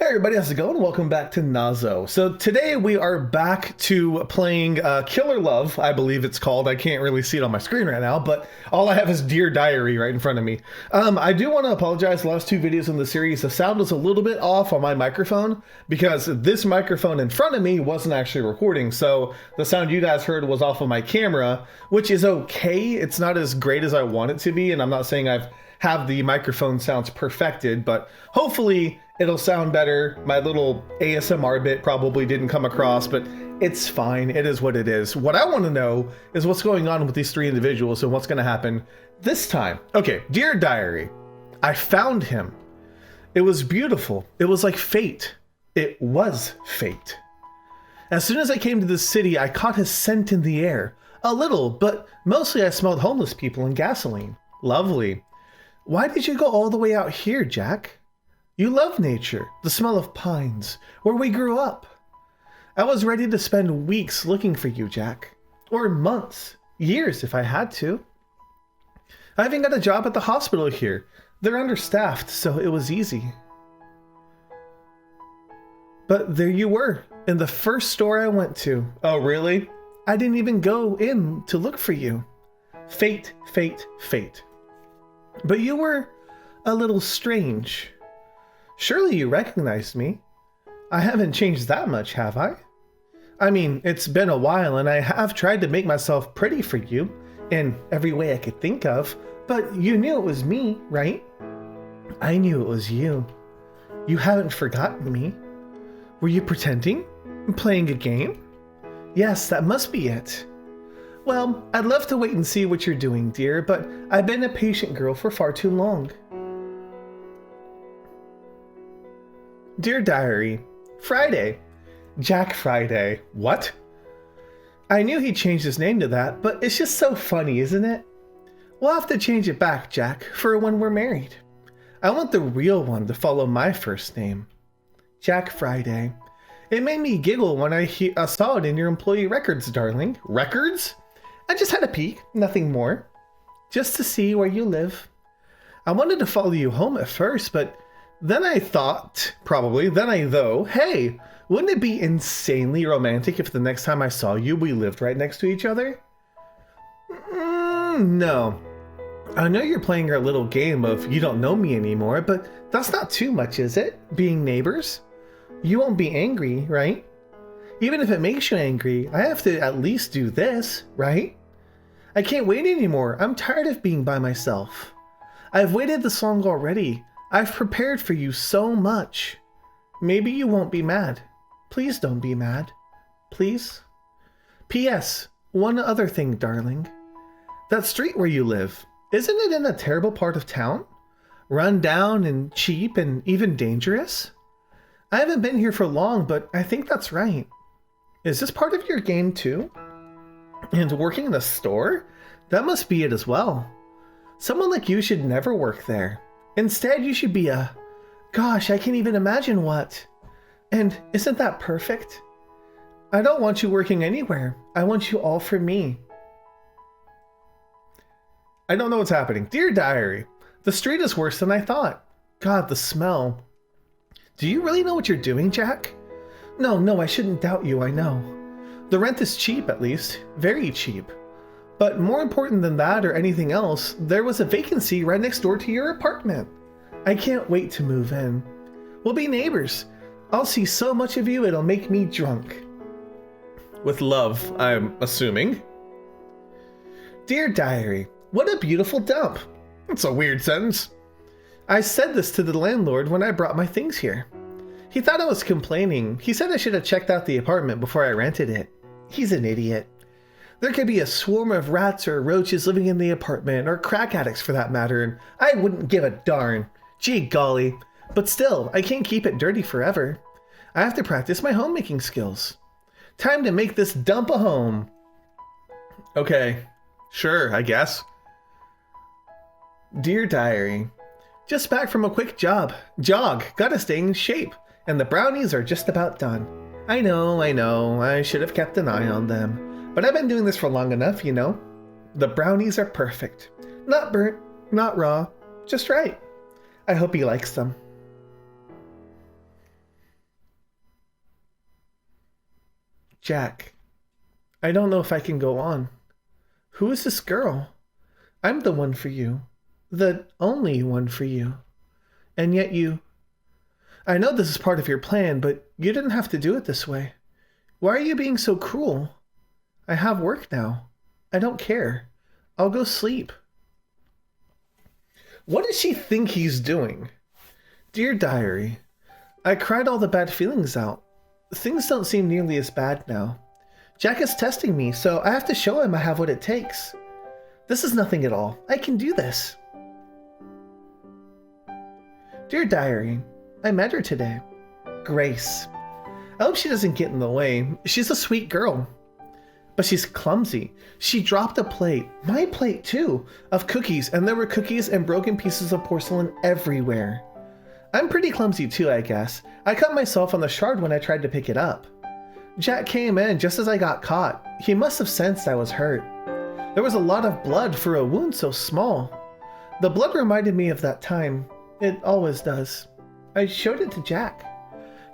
Hey everybody, how's it going? Welcome back to Nazo. So today we are back to playing Killer Love, I believe it's called. I can't really see it on my screen right now, but all I have is Dear Diary right in front of me. I do want to apologize. The last two videos in the series, the sound was a little bit off on my microphone because this microphone in front of me wasn't actually recording. So the sound you guys heard was off of my camera, which is okay. It's not as great as I want it to be, and I'm not saying I've have the microphone sounds perfected, but hopefully it'll sound better. My little ASMR bit probably didn't come across, but it's fine. It is what it is. What I want to know is what's going on with these three individuals and what's going to happen this time. Okay, Dear Diary, I found him. It was beautiful. It was like fate. It was fate. As soon as I came to this city, I caught his scent in the air. A little, but mostly I smelled homeless people and gasoline. Lovely. Why did you go all the way out here, Jack? You love nature, the smell of pines, where we grew up. I was ready to spend weeks looking for you, Jack. Or months, years if I had to. I even got a job at the hospital here. They're understaffed, so it was easy. But there you were, in the first store I went to. Oh, really? I didn't even go in to look for you. Fate, fate, fate. But you were a little strange. Surely you recognized me. I haven't changed that much, have I? I mean, it's been a while and I have tried to make myself pretty for you in every way I could think of, but you knew it was me, right? I knew it was you. You haven't forgotten me. Were you pretending? Playing a game? Yes, that must be it. Well, I'd love to wait and see what you're doing, dear, but I've been a patient girl for far too long. Dear Diary, Friday. Jack Friday. What? I knew he changed his name to that, but it's just so funny, isn't it? We'll have to change it back, Jack, for when we're married. I want the real one to follow my first name. Jack Friday. It made me giggle when I saw it in your employee records, darling. Records? I just had a peek, nothing more. Just to see where you live. I wanted to follow you home at first, but then I thought, hey, wouldn't it be insanely romantic if the next time I saw you, we lived right next to each other? No. I know you're playing your little game of you don't know me anymore, but that's not too much, is it? Being neighbors? You won't be angry, right? Even if it makes you angry, I have to at least do this, right? I can't wait anymore. I'm tired of being by myself. I've waited this long already. I've prepared for you so much. Maybe you won't be mad. Please don't be mad. Please? P.S. One other thing, darling. That street where you live, isn't it in a terrible part of town? Run down and cheap and even dangerous? I haven't been here for long, but I think that's right. Is this part of your game too? And working in a store? That must be it as well. Someone like you should never work there. Instead, you should be gosh, I can't even imagine what. And isn't that perfect? I don't want you working anywhere. I want you all for me. I don't know what's happening. Dear Diary, the street is worse than I thought. God, the smell. Do you really know what you're doing, Jack? No, I shouldn't doubt you, I know. The rent is cheap, at least. Very cheap. But more important than that or anything else, there was a vacancy right next door to your apartment. I can't wait to move in. We'll be neighbors. I'll see so much of you, it'll make me drunk. With love, I'm assuming. Dear Diary, what a beautiful dump. That's a weird sentence. I said this to the landlord when I brought my things here. He thought I was complaining. He said I should have checked out the apartment before I rented it. He's an idiot. There could be a swarm of rats or roaches living in the apartment, or crack addicts for that matter, and I wouldn't give a darn. Gee golly. But still, I can't keep it dirty forever. I have to practice my homemaking skills. Time to make this dump a home. Okay, sure, I guess. Dear Diary, just back from a quick jog. Gotta stay in shape. And the brownies are just about done. I know, I should have kept an eye on them. But I've been doing this for long enough, you know. The brownies are perfect. Not burnt, not raw, just right. I hope he likes them. Jack, I don't know if I can go on. Who is this girl? I'm the one for you. The only one for you. And yet you... I know this is part of your plan, but you didn't have to do it this way. Why are you being so cruel? I have work now. I don't care. I'll go sleep. What does she think he's doing? Dear Diary, I cried all the bad feelings out. Things don't seem nearly as bad now. Jack is testing me, so I have to show him I have what it takes. This is nothing at all. I can do this. Dear Diary, I met her today. Grace. I hope she doesn't get in the way. She's a sweet girl. But she's clumsy. She dropped a plate, my plate too, of cookies, and there were cookies and broken pieces of porcelain everywhere. I'm pretty clumsy too, I guess. I cut myself on the shard when I tried to pick it up. Jack came in just as I got caught. He must have sensed I was hurt. There was a lot of blood for a wound so small. The blood reminded me of that time. It always does. I showed it to Jack.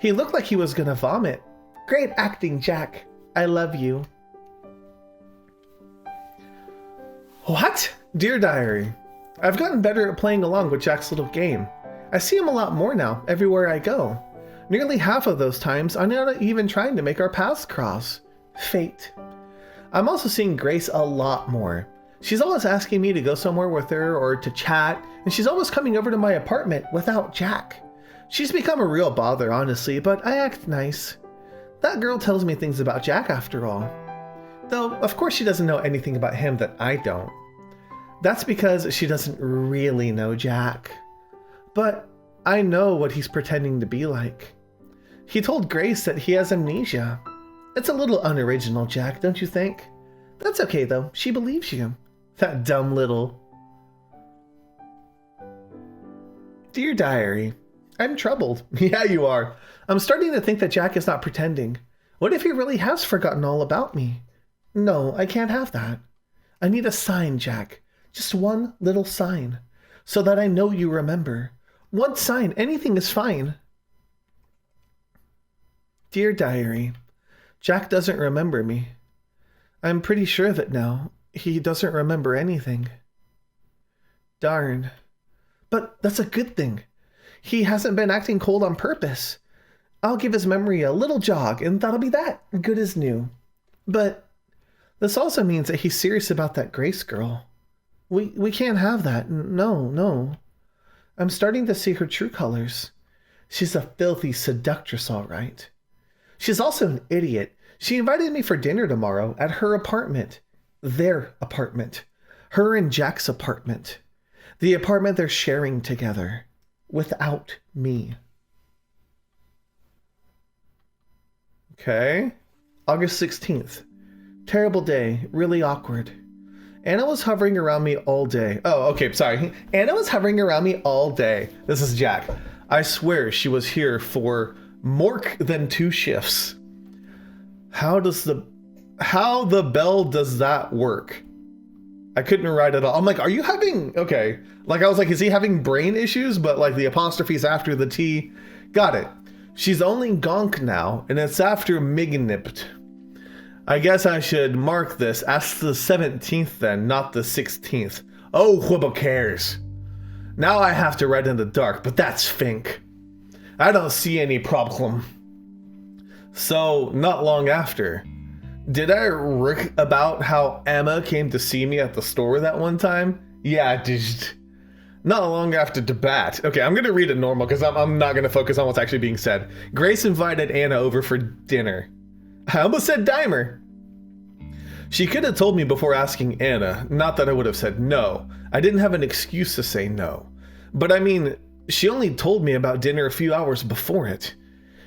He looked like he was gonna vomit. Great acting, Jack. I love you. What? Dear Diary, I've gotten better at playing along with Jack's little game. I see him a lot more now, everywhere I go. Nearly half of those times, I'm not even trying to make our paths cross. Fate. I'm also seeing Grace a lot more. She's always asking me to go somewhere with her or to chat, and she's always coming over to my apartment without Jack. She's become a real bother, honestly, but I act nice. That girl tells me things about Jack after all. Though, of course she doesn't know anything about him that I don't. That's because she doesn't really know Jack. But I know what he's pretending to be like. He told Grace that he has amnesia. It's a little unoriginal, Jack, don't you think? That's okay, though. She believes you. That dumb little... Dear Diary, I'm troubled. Yeah, you are. I'm starting to think that Jack is not pretending. What if he really has forgotten all about me? No, I can't have that. I need a sign, Jack. Just one little sign. So that I know you remember. One sign, anything is fine. Dear Diary, Jack doesn't remember me. I'm pretty sure of it now. He doesn't remember anything. Darn. But that's a good thing. He hasn't been acting cold on purpose. I'll give his memory a little jog, and that'll be that. Good as new. But this also means that he's serious about that Grace girl. We can't have that. No. I'm starting to see her true colors. She's a filthy seductress, all right. She's also an idiot. She invited me for dinner tomorrow at her apartment. Their apartment. Her and Jack's apartment. The apartment they're sharing together. Without me. Okay. August 16th. Terrible day. Really awkward. Anna was hovering around me all day. Oh, okay, sorry. Anna was hovering around me all day. This is Jack. I swear she was here for more than 2 shifts. How the bell does that work? I couldn't write it all. I'm like, are you having... Okay. Like, I was like, is he having brain issues? But like the apostrophe's after the T. Got it. She's only gonk now, and it's after Mignipt. I guess I should mark this as the 17th then, not the 16th. Oh, who cares? Now I have to write in the dark, but that's Fink. I don't see any problem. So, not long after, did I rick about how Emma came to see me at the store that one time? Yeah, just not long after debate. Okay, I'm going to read it normal because I'm not going to focus on what's actually being said. Grace invited Anna over for dinner. I almost said Dimer. She could have told me before asking Anna, not that I would have said no. I didn't have an excuse to say no. But I mean, she only told me about dinner a few hours before it.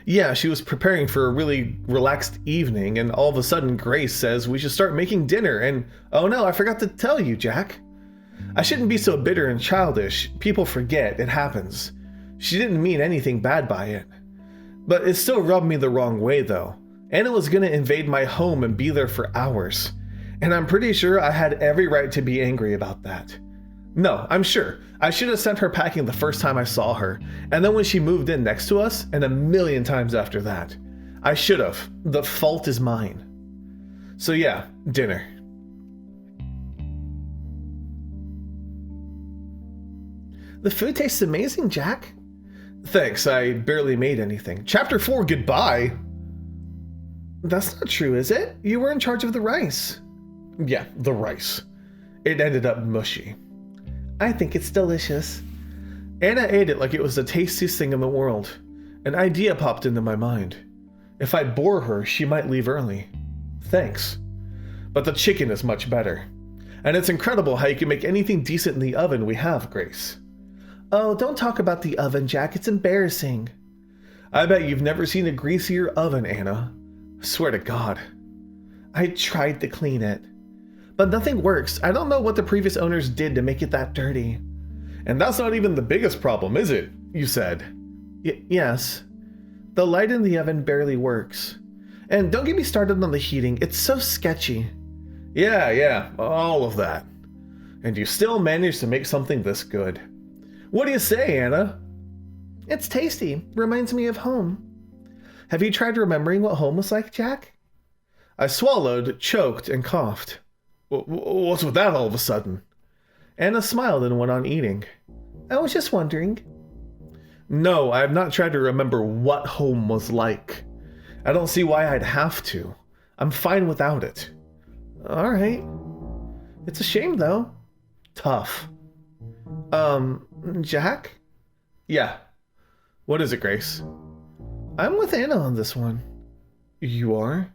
Yeah, she was preparing for a really relaxed evening, and all of a sudden Grace says we should start making dinner, and oh no, I forgot to tell you, Jack. I shouldn't be so bitter and childish. People forget, it happens. She didn't mean anything bad by it. But it still rubbed me the wrong way though. Anna was gonna invade my home and be there for hours. And I'm pretty sure I had every right to be angry about that. No, I'm sure. I should have sent her packing the first time I saw her, and then when she moved in next to us, and a million times after that. I should have. The fault is mine. So yeah, dinner. The food tastes amazing, Jack. Thanks, I barely made anything. Chapter 4, goodbye. That's not true, is it? You were in charge of the rice. Yeah, the rice. It ended up mushy. I think it's delicious. Anna ate it like it was the tastiest thing in the world. An idea popped into my mind. If I bore her, she might leave early. Thanks. But the chicken is much better. And it's incredible how you can make anything decent in the oven we have, Grace. Oh, don't talk about the oven, Jack. It's embarrassing. I bet you've never seen a greasier oven, Anna. I swear to God. I tried to clean it. But nothing works. I don't know what the previous owners did to make it that dirty. And that's not even the biggest problem, is it? You said. Yes. The light in the oven barely works. And don't get me started on the heating. It's so sketchy. Yeah, all of that. And you still managed to make something this good. What do you say, Anna? It's tasty. Reminds me of home. Have you tried remembering what home was like, Jack? I swallowed, choked, and coughed. What's with that all of a sudden? Anna smiled and went on eating. I was just wondering. No, I have not tried to remember what home was like. I don't see why I'd have to. I'm fine without it. All right. It's a shame, though. Tough. Jack? Yeah. What is it, Grace? I'm with Anna on this one. You are?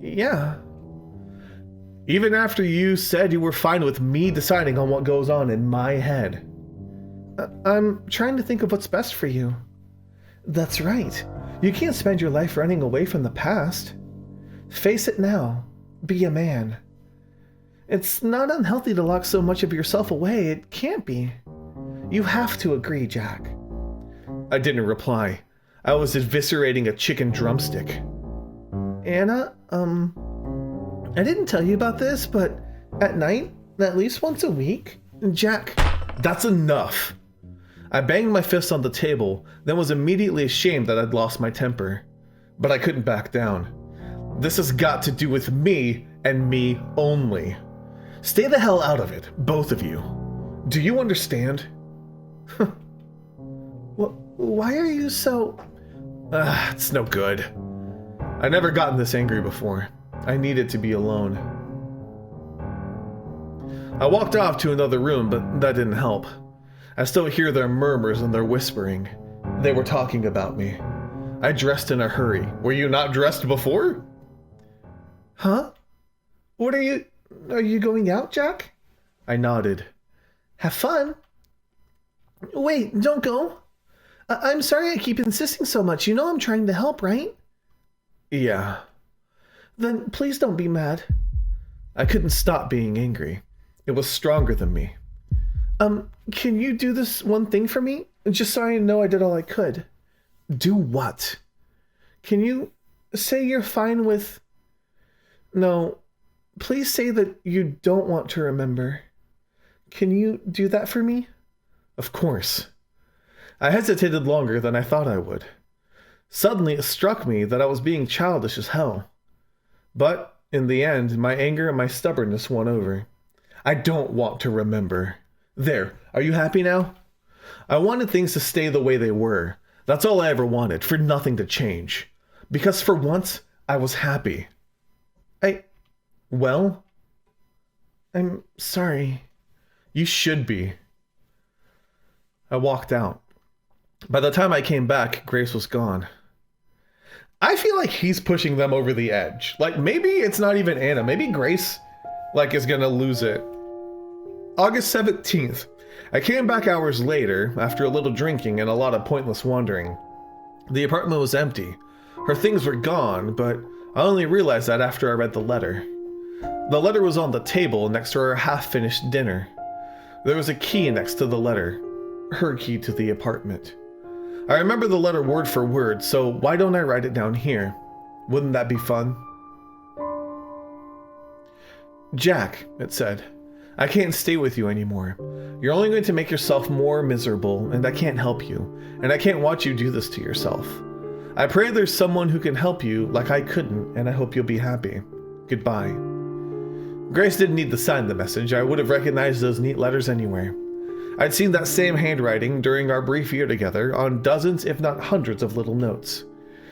Yeah. Even after you said you were fine with me deciding on what goes on in my head. I'm trying to think of what's best for you. That's right. You can't spend your life running away from the past. Face it now. Be a man. It's not unhealthy to lock so much of yourself away. It can't be. You have to agree, Jack. I didn't reply. I was eviscerating a chicken drumstick. Anna, I didn't tell you about this, but at night, at least once a week, Jack... That's enough. I banged my fist on the table, then was immediately ashamed that I'd lost my temper. But I couldn't back down. This has got to do with me and me only. Stay the hell out of it, both of you. Do you understand? Why are you so... it's no good. I never gotten this angry before. I needed to be alone. I walked off to another room, but that didn't help. I still hear their murmurs and their whispering. They were talking about me. I dressed in a hurry. Were you not dressed before? Huh? What are you... Are you going out, Jack? I nodded. Have fun. Wait, don't go. I'm sorry I keep insisting so much. You know I'm trying to help, right? Yeah. Then please don't be mad. I couldn't stop being angry. It was stronger than me. Can you do this one thing for me? Just so I know I did all I could. Do what? Can you say you're fine with... No, please say that you don't want to remember. Can you do that for me? Of course. I hesitated longer than I thought I would. Suddenly it struck me that I was being childish as hell. But, in the end, my anger and my stubbornness won over. I don't want to remember. There, are you happy now? I wanted things to stay the way they were. That's all I ever wanted, for nothing to change. Because for once, I was happy. Well? I'm sorry. You should be. I walked out. By the time I came back, Grace was gone. I feel like he's pushing them over the edge. Like, maybe it's not even Anna. Maybe Grace, is gonna lose it. August 17th. I came back hours later, after a little drinking and a lot of pointless wandering. The apartment was empty. Her things were gone, but I only realized that after I read the letter. The letter was on the table next to her half-finished dinner. There was a key next to the letter. Her key to the apartment. I remember the letter word for word, so why don't I write it down here? Wouldn't that be fun? Jack, it said, I can't stay with you anymore. You're only going to make yourself more miserable, and I can't help you, and I can't watch you do this to yourself. I pray there's someone who can help you like I couldn't, and I hope you'll be happy. Goodbye. Grace didn't need to sign the message. I would have recognized those neat letters anywhere. I'd seen that same handwriting during our brief year together on dozens, if not hundreds, of little notes.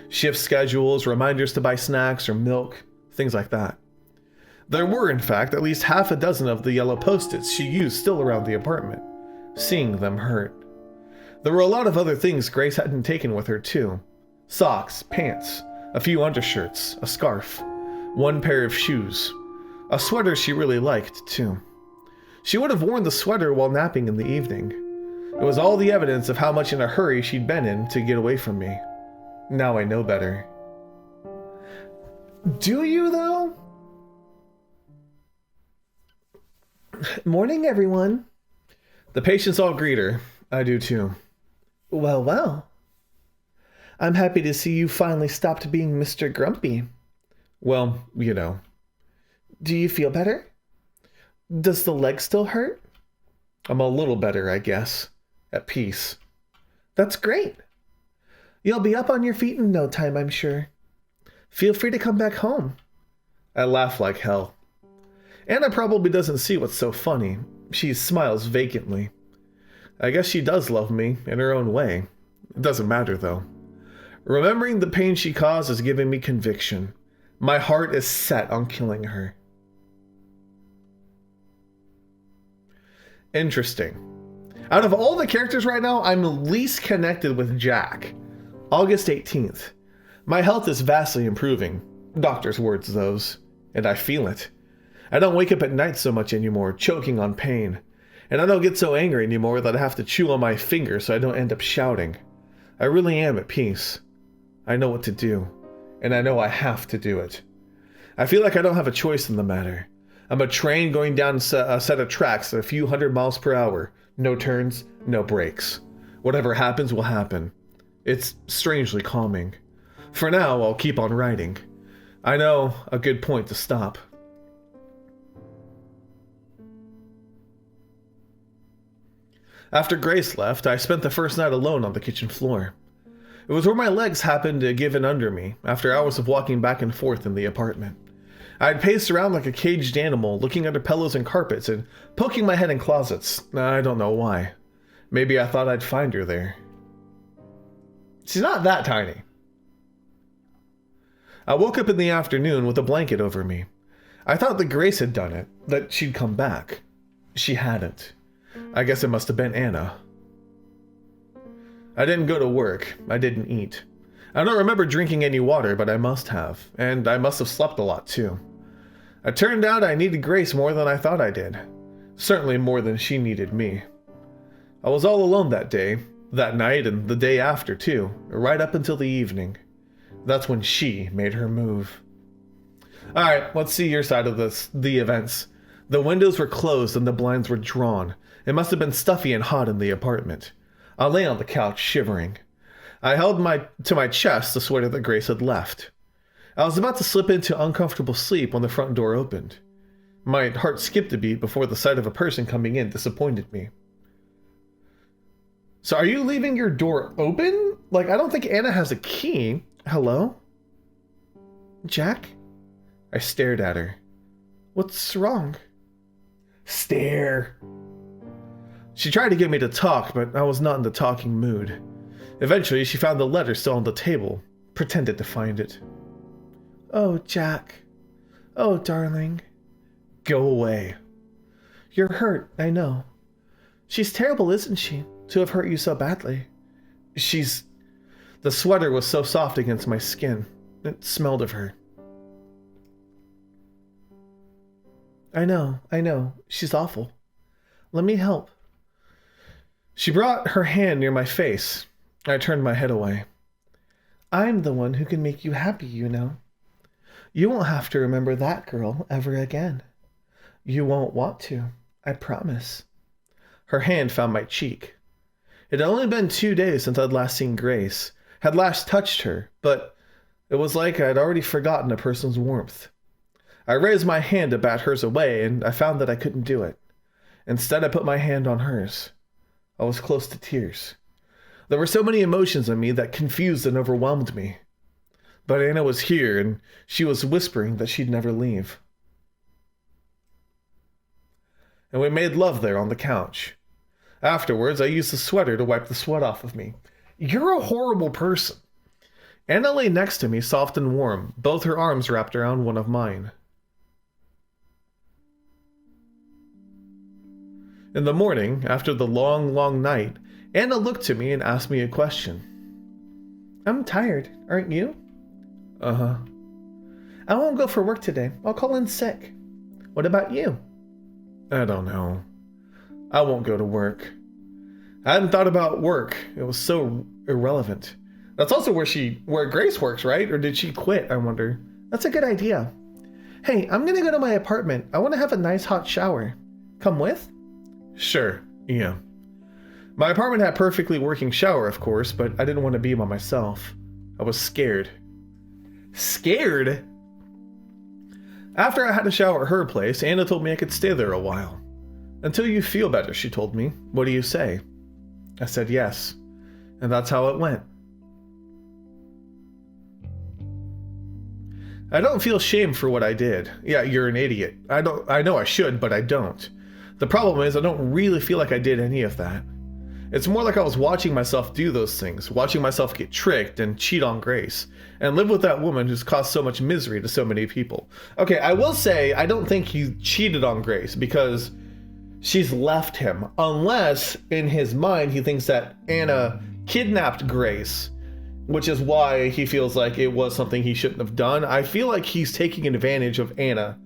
Shift schedules, reminders to buy snacks or milk, things like that. There were, in fact, at least half a dozen of the yellow post-its she used still around the apartment. Seeing them hurt. There were a lot of other things Grace hadn't taken with her, too. Socks, pants, a few undershirts, a scarf, one pair of shoes. A sweater she really liked, too. She would have worn the sweater while napping in the evening. It was all the evidence of how much in a hurry she'd been in to get away from me. Now I know better. Do you, though? Morning, everyone. The patients all greet her. I do, too. Well, well. I'm happy to see you finally stopped being Mr. Grumpy. Well, you know. Do you feel better? Does the leg still hurt? I'm a little better, I guess. At peace. That's great. You'll be up on your feet in no time, I'm sure. Feel free to come back home. I laugh like hell. Anna probably doesn't see what's so funny. She smiles vacantly. I guess she does love me in her own way. It doesn't matter, though. Remembering the pain she caused is giving me conviction. My heart is set on killing her. Interesting. Out of all the characters right now, I'm least connected with Jack. August 18th. My health is vastly improving. Doctor's words, those. And I feel it. I don't wake up at night so much anymore, choking on pain. And I don't get so angry anymore that I have to chew on my fingers so I don't end up shouting. I really am at peace. I know what to do. And I know I have to do it. I feel like I don't have a choice in the matter. I'm a train going down a set of tracks at a few 100 miles per hour. No turns, no brakes. Whatever happens will happen. It's strangely calming. For now, I'll keep on riding. I know a good point to stop. After Grace left, I spent the first night alone on the kitchen floor. It was where my legs happened to give in under me after hours of walking back and forth in the apartment. I had paced around like a caged animal, looking under pillows and carpets and poking my head in closets. I don't know why. Maybe I thought I'd find her there. She's not that tiny. I woke up in the afternoon with a blanket over me. I thought that Grace had done it, that she'd come back. She hadn't. I guess it must have been Anna. I didn't go to work. I didn't eat. I don't remember drinking any water, but I must have. And I must have slept a lot, too. It turned out I needed Grace more than I thought I did. Certainly more than she needed me. I was all alone that day, that night, and the day after, too, right up until the evening. That's when she made her move. Alright, let's see your side of the events. The windows were closed and the blinds were drawn. It must have been stuffy and hot in the apartment. I lay on the couch, shivering. I held to my chest the sweater that Grace had left. I was about to slip into uncomfortable sleep when the front door opened. My heart skipped a beat before the sight of a person coming in disappointed me. So are you leaving your door open? Like, I don't think Anna has a key. Hello? Jack? I stared at her. What's wrong? Stare. She tried to get me to talk, but I was not in the talking mood. Eventually, she found the letter still on the table, pretended to find it. Oh, Jack. Oh, darling. Go away. You're hurt, I know. She's terrible, isn't she, to have hurt you so badly? The sweater was so soft against my skin. It smelled of her. I know. She's awful. Let me help. She brought her hand near my face. I turned my head away. I'm the one who can make you happy, you know. You won't have to remember that girl ever again. You won't want to, I promise. Her hand found my cheek. It had only been 2 days since I'd last seen Grace, had last touched her, but it was like I'd already forgotten a person's warmth. I raised my hand to bat hers away, and I found that I couldn't do it. Instead, I put my hand on hers. I was close to tears. There were so many emotions in me that confused and overwhelmed me. But Anna was here, and she was whispering that she'd never leave. And we made love there on the couch. Afterwards, I used the sweater to wipe the sweat off of me. You're a horrible person. Anna lay next to me, soft and warm, both her arms wrapped around one of mine. In the morning, after the long, long night, Anna looked to me and asked me a question. I'm tired, aren't you? Uh-huh. I won't go for work today. I'll call in sick. What about you? I don't know. I won't go to work. I hadn't thought about work. It was so irrelevant. That's also where Grace works, right? Or did she quit, I wonder? That's a good idea. Hey, I'm gonna go to my apartment. I want to have a nice hot shower. Come with? Sure, yeah. My apartment had a perfectly working shower, of course, but I didn't want to be by myself. I was scared. Scared? After I had a shower at her place, Anna told me I could stay there a while. Until you feel better, she told me. What do you say? I said yes. And that's how it went. I don't feel shame for what I did. Yeah, you're an idiot. I know I should, but I don't. The problem is I don't really feel like I did any of that. It's more like I was watching myself do those things, watching myself get tricked and cheat on Grace, and live with that woman who's caused so much misery to so many people. Okay, I will say I don't think he cheated on Grace because she's left him, unless in his mind he thinks that Anna kidnapped Grace, which is why he feels like it was something he shouldn't have done. I feel like he's taking advantage of Anna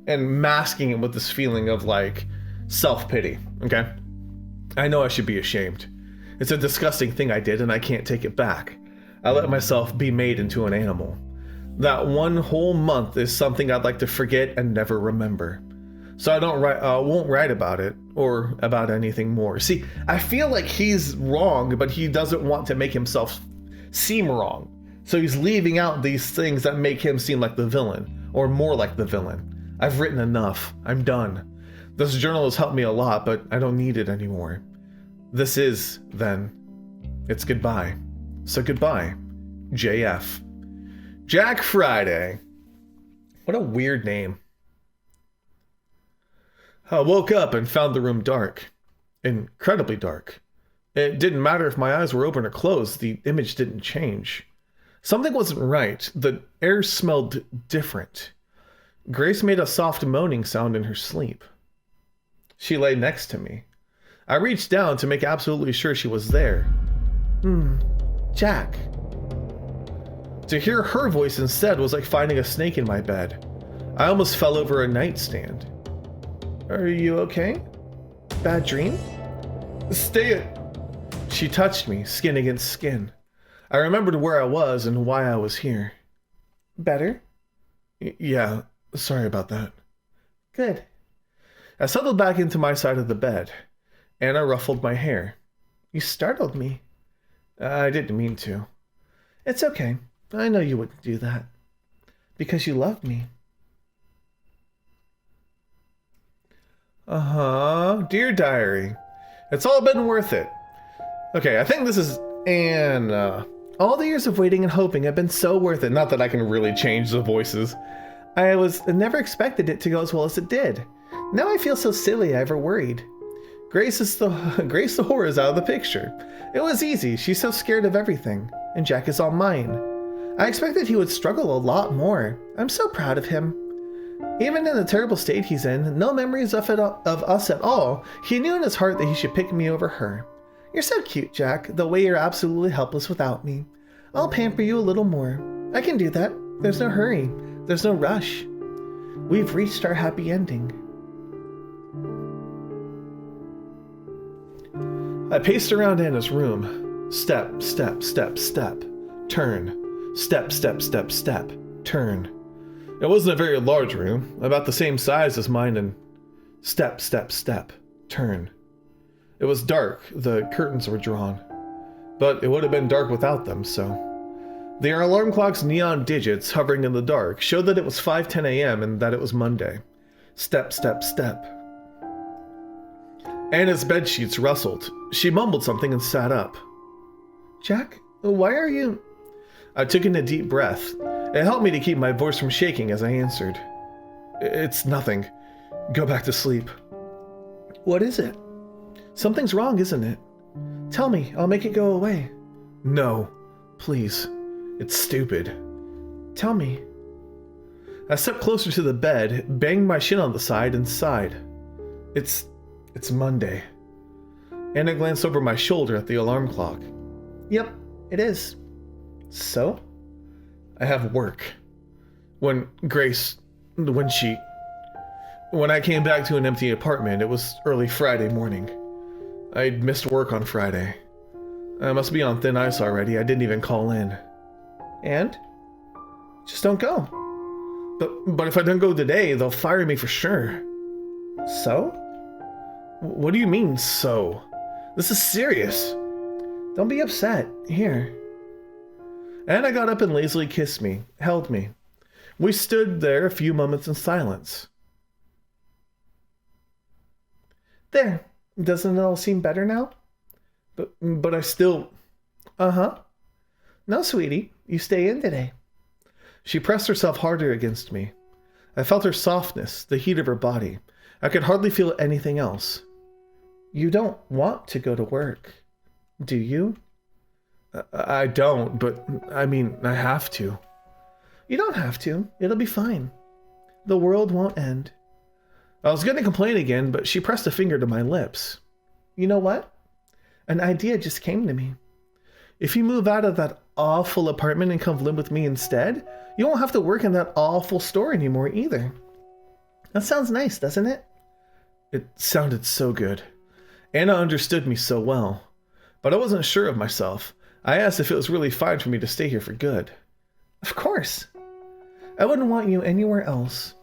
and masking it with this feeling of like self-pity, okay? I know I should be ashamed. It's a disgusting thing I did and I can't take it back. I let myself be made into an animal. That one whole month is something I'd like to forget and never remember. So I won't write about it or about anything more. See, I feel like he's wrong, but he doesn't want to make himself seem wrong. So he's leaving out these things that make him seem like the villain, or more like the villain. I've written enough. I'm done. This journal has helped me a lot, but I don't need it anymore. This is, then, it's goodbye. So goodbye, JF. Jack Friday. What a weird name. I woke up and found the room dark. Incredibly dark. It didn't matter if my eyes were open or closed, the image didn't change. Something wasn't right. The air smelled different. Grace made a soft moaning sound in her sleep. She lay next to me. I reached down to make absolutely sure she was there. Jack. To hear her voice instead was like finding a snake in my bed. I almost fell over a nightstand. Are you okay? Bad dream? Stay it. She touched me, skin against skin. I remembered where I was and why I was here. Better? Yeah, sorry about that. Good. I settled back into my side of the bed. Anna ruffled my hair. You startled me. I didn't mean to. It's okay. I know you wouldn't do that. Because you love me. Dear Diary. It's all been worth it. Okay, I think this is Anna. All the years of waiting and hoping have been so worth it. Not that I can really change the voices. I never expected it to go as well as it did. Now I feel so silly I ever worried. Grace the whore is out of the picture. It was easy. She's so scared of everything. And Jack is all mine. I expected he would struggle a lot more. I'm so proud of him. Even in the terrible state he's in, no memories of us at all, he knew in his heart that he should pick me over her. You're so cute, Jack, the way you're absolutely helpless without me. I'll pamper you a little more. I can do that. There's no hurry. There's no rush. We've reached our happy ending. I paced around Anna's room. Step, step, step, step. Turn. Step, step, step, step. Turn. It wasn't a very large room, about the same size as mine, and step, step, step. Turn. It was dark, the curtains were drawn. But it would have been dark without them, so... The alarm clock's neon digits hovering in the dark showed that it was 5:10 a.m. and that it was Monday. Step, step, step. Anna's bedsheets rustled. She mumbled something and sat up. Jack, why are you... I took in a deep breath. It helped me to keep my voice from shaking as I answered. It's nothing. Go back to sleep. What is it? Something's wrong, isn't it? Tell me, I'll make it go away. No, please. It's stupid. Tell me. I stepped closer to the bed, banged my shin on the side, and sighed. It's Monday. Anna glanced over my shoulder at the alarm clock. Yep, it is. So? I have work. When I came back to an empty apartment, it was early Friday morning. I'd missed work on Friday. I must be on thin ice already. I didn't even call in. And? Just don't go. But if I don't go today, they'll fire me for sure. So? What do you mean, so? This is serious. Don't be upset. Here. Anna got up and lazily kissed me, held me. We stood there a few moments in silence. There. Doesn't it all seem better now? But I still... Uh-huh. No, sweetie. You stay in today. She pressed herself harder against me. I felt her softness, the heat of her body. I could hardly feel anything else. You don't want to go to work, do you? I don't, but I mean, I have to. You don't have to. It'll be fine. The world won't end. I was going to complain again, but she pressed a finger to my lips. You know what? An idea just came to me. If you move out of that awful apartment and come live with me instead, you won't have to work in that awful store anymore either. That sounds nice, doesn't it? It sounded so good. Anna understood me so well. But I wasn't sure of myself. I asked if it was really fine for me to stay here for good. Of course. I wouldn't want you anywhere else.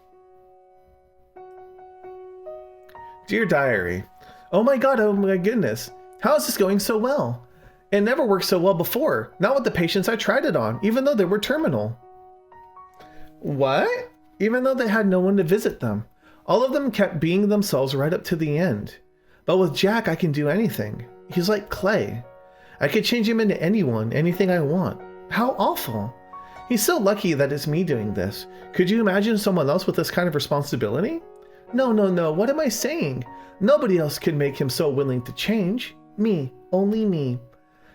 Dear Diary, oh my goodness, how is this going so well? It never worked so well before, not with the patients I tried it on, even though they were terminal. What? Even though they had no one to visit them. All of them kept being themselves right up to the end. But with Jack, I can do anything. He's like clay. I could change him into anyone, anything I want. How awful. He's so lucky that it's me doing this. Could you imagine someone else with this kind of responsibility? No, what am I saying? Nobody else could make him so willing to change. Me, only me.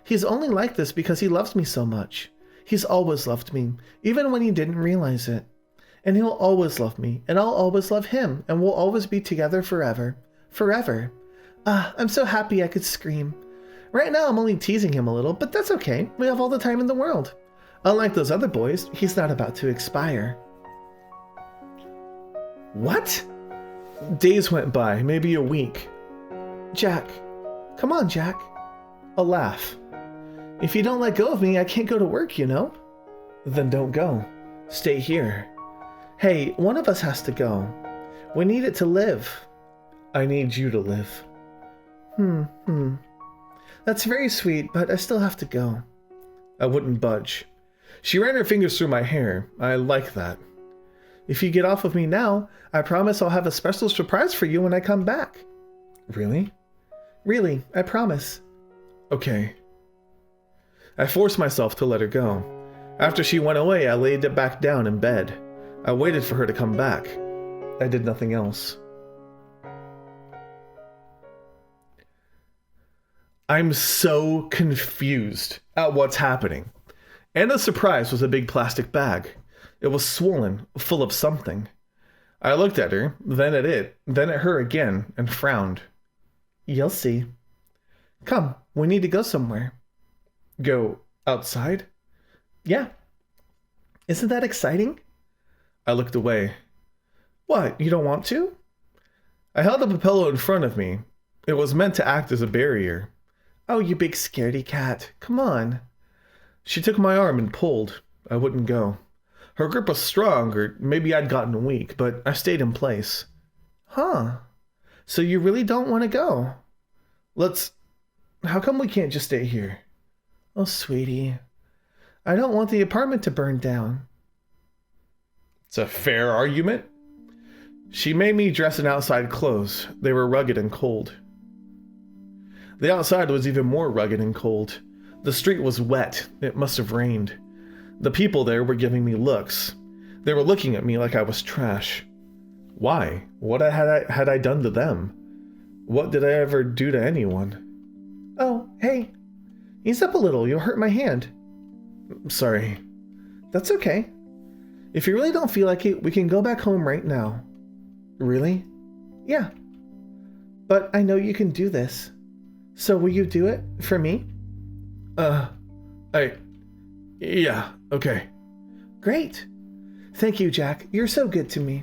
He's only like this because he loves me so much. He's always loved me, even when he didn't realize it. And he'll always love me, and I'll always love him, and we'll always be together forever. Forever. I'm so happy I could scream. Right now I'm only teasing him a little, but that's okay. We have all the time in the world. Unlike those other boys, he's not about to expire. What? Days went by, maybe a week. Jack. Come on, Jack. A laugh. If you don't let go of me, I can't go to work, you know? Then don't go. Stay here. Hey, one of us has to go. We need it to live. I need you to live. That's very sweet, but I still have to go. I wouldn't budge. She ran her fingers through my hair. I like that. If you get off of me now, I promise I'll have a special surprise for you when I come back. Really? Really, I promise. Okay. I forced myself to let her go. After she went away, I laid it back down in bed. I waited for her to come back. I did nothing else. I'm so confused at what's happening. Anna's surprise was a big plastic bag. It was swollen, full of something. I looked at her, then at it, then at her again, and frowned. You'll see. Come, we need to go somewhere. Go outside? Yeah. Isn't that exciting? I looked away. What, you don't want to? I held up a pillow in front of me. It was meant to act as a barrier. Oh, you big scaredy cat. Come on. She took my arm and pulled. I wouldn't go. Her grip was strong, or maybe I'd gotten weak, but I stayed in place. Huh. So you really don't want to go? How come we can't just stay here? Oh, sweetie. I don't want the apartment to burn down. It's a fair argument. She made me dress in outside clothes. They were rugged and cold. The outside was even more rugged and cold. The street was wet. It must have rained. The people there were giving me looks. They were looking at me like I was trash. Why? What had I done to them? What did I ever do to anyone? Oh, hey. Ease up a little. You'll hurt my hand. Sorry. That's okay. If you really don't feel like it, we can go back home right now. Really? Yeah. But I know you can do this. So will you do it for me? Yeah, okay. Great. Thank you, Jack. You're so good to me.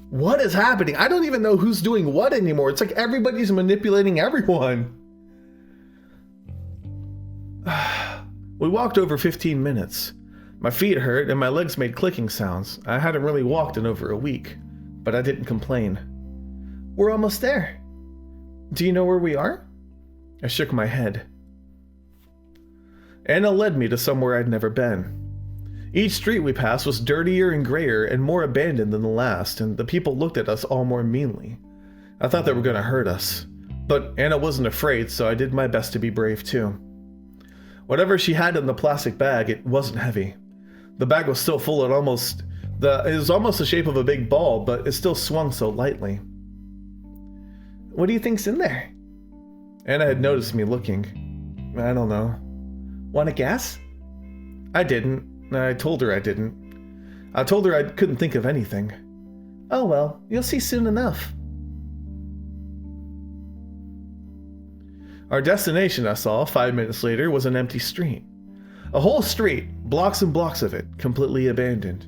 What is happening? I don't even know who's doing what anymore. It's like everybody's manipulating everyone. We walked over 15 minutes. My feet hurt and my legs made clicking sounds. I hadn't really walked in over a week, but I didn't complain. We're almost there. Do you know where we are? I shook my head. Anna led me to somewhere I'd never been. Each street we passed was dirtier and grayer and more abandoned than the last, and the people looked at us all more meanly. I thought they were going to hurt us, but Anna wasn't afraid, so I did my best to be brave too. Whatever she had in the plastic bag, it wasn't heavy. The bag was still full and it was almost the shape of a big ball, but it still swung so lightly. What do you think's in there? Anna had noticed me looking. I don't know. Want to guess? I didn't. I told her I didn't. I told her I couldn't think of anything. Oh well, you'll see soon enough. Our destination, I saw 5 minutes later, was an empty street. A whole street, blocks and blocks of it, completely abandoned.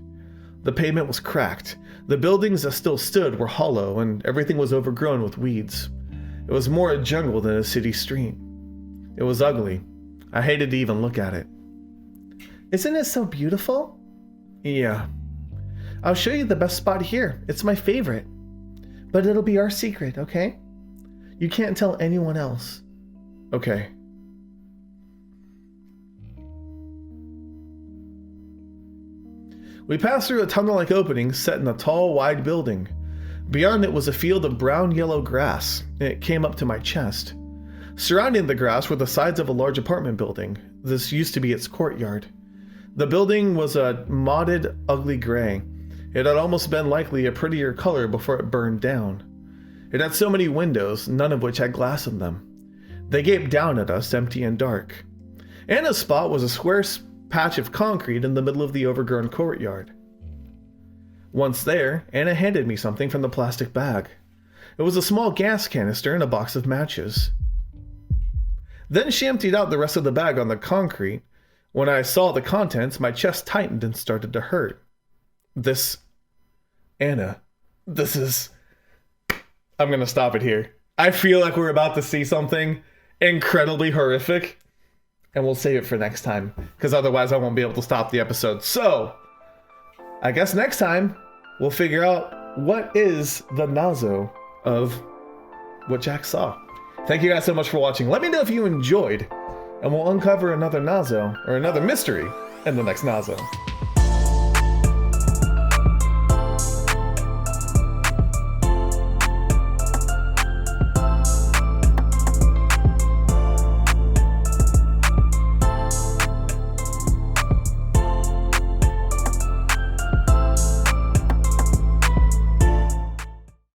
The pavement was cracked. The buildings that still stood were hollow, and everything was overgrown with weeds. It was more a jungle than a city street. It was ugly. I hated to even look at it. Isn't it so beautiful? Yeah. I'll show you the best spot here. It's my favorite. But it'll be our secret, okay? You can't tell anyone else. Okay. We passed through a tunnel-like opening set in a tall, wide building. Beyond it was a field of brown-yellow grass, and it came up to my chest. Surrounding the grass were the sides of a large apartment building. This used to be its courtyard. The building was a modded, ugly gray. It had almost been likely a prettier color before it burned down. It had so many windows, none of which had glass in them. They gaped down at us, empty and dark. Anna's spot was a square patch of concrete in the middle of the overgrown courtyard. Once there, Anna handed me something from the plastic bag. It was a small gas canister and a box of matches. Then she emptied out the rest of the bag on the concrete. When I saw the contents, my chest tightened and started to hurt. Anna, I'm gonna stop it here. I feel like we're about to see something incredibly horrific, and we'll save it for next time, because otherwise I won't be able to stop the episode. So, I guess next time, we'll figure out what is the Nazo of what Jack saw. Thank you guys so much for watching. Let me know if you enjoyed, and we'll uncover another Nazo, or another mystery, in the next Nazo.